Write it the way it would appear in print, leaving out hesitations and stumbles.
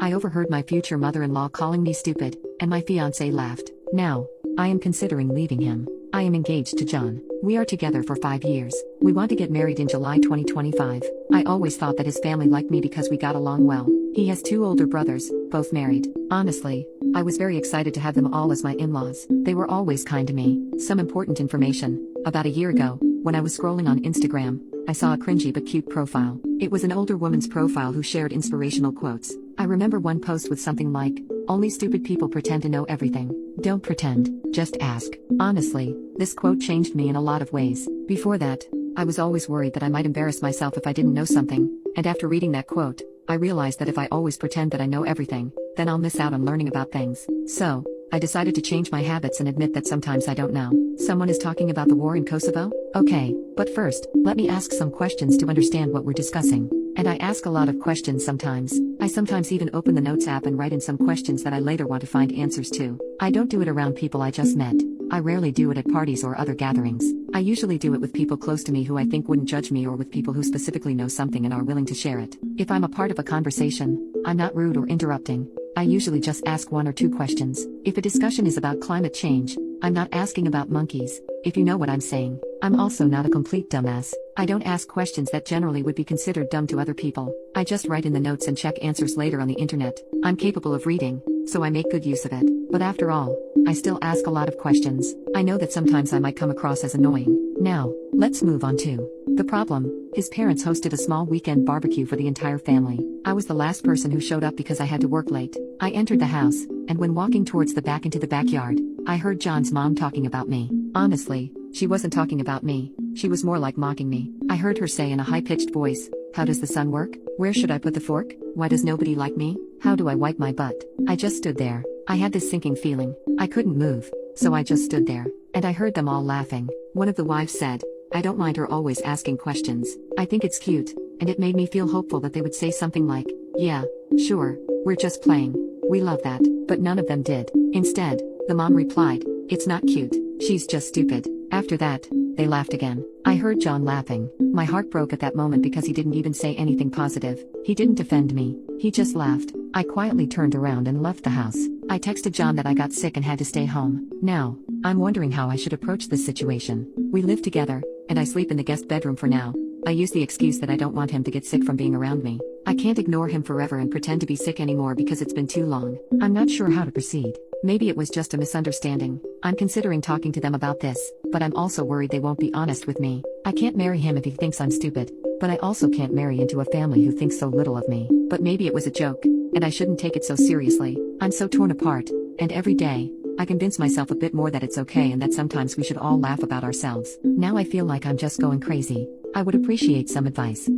I overheard my future mother-in-law calling me stupid, and my fiancé laughed. Now, I am considering leaving him. I am engaged to John. We are together for 5 years. We want to get married in July 2025. I always thought that his family liked me because we got along well. He has 2 older brothers, both married. Honestly, I was very excited to have them all as my in-laws. They were always kind to me. Some important information. About a year ago, when I was scrolling on Instagram, I saw a cringy but cute profile. It was an older woman's profile who shared inspirational quotes. I remember one post with something like, "Only stupid people pretend to know everything. Don't pretend, just ask." Honestly, this quote changed me in a lot of ways. Before that, I was always worried that I might embarrass myself if I didn't know something, and after reading that quote, I realized that if I always pretend that I know everything, then I'll miss out on learning about things. So, I decided to change my habits and admit that sometimes I don't know. Someone is talking about the war in Kosovo? Okay, but first, let me ask some questions to understand what we're discussing. And I ask a lot of questions sometimes. I sometimes even open the Notes app and write in some questions that I later want to find answers to. I don't do it around people I just met. I rarely do it at parties or other gatherings. I usually do it with people close to me who I think wouldn't judge me, or with people who specifically know something and are willing to share it. If I'm a part of a conversation, I'm not rude or interrupting. I usually just ask 1 or 2 questions. If a discussion is about climate change, I'm not asking about monkeys, if you know what I'm saying. I'm also not a complete dumbass. I don't ask questions that generally would be considered dumb to other people. I just write in the notes and check answers later on the internet. I'm capable of reading, so I make good use of it. But after all, I still ask a lot of questions. I know that sometimes I might come across as annoying. Now, let's move on to the problem. His parents hosted a small weekend barbecue for the entire family. I was the last person who showed up because I had to work late. I entered the house, and when walking towards the back into the backyard, I heard John's mom talking about me. Honestly, she wasn't talking about me. She was more like mocking me. I heard her say in a high-pitched voice, "How does the sun work? Where should I put the fork? Why does nobody like me? How do I wipe my butt?" I just stood there. I had this sinking feeling. I couldn't move, so I just stood there. And I heard them all laughing. One of the wives said, "I don't mind her always asking questions. I think it's cute," and it made me feel hopeful that they would say something like, "Yeah, sure, we're just playing. We love that." But none of them did. Instead, the mom replied, "It's not cute. She's just stupid." After that, they laughed again. I heard John laughing. My heart broke at that moment because he didn't even say anything positive. He didn't defend me. He just laughed. I quietly turned around and left the house. I texted John that I got sick and had to stay home. Now, I'm wondering how I should approach this situation. We live together, and I sleep in the guest bedroom for now. I use the excuse that I don't want him to get sick from being around me. I can't ignore him forever and pretend to be sick anymore because it's been too long. I'm not sure how to proceed. Maybe it was just a misunderstanding. I'm considering talking to them about this, but I'm also worried they won't be honest with me. I can't marry him if he thinks I'm stupid, but I also can't marry into a family who thinks so little of me. But maybe it was a joke, and I shouldn't take it so seriously. I'm so torn apart, and every day, I convince myself a bit more that it's okay and that sometimes we should all laugh about ourselves. Now I feel like I'm just going crazy. I would appreciate some advice.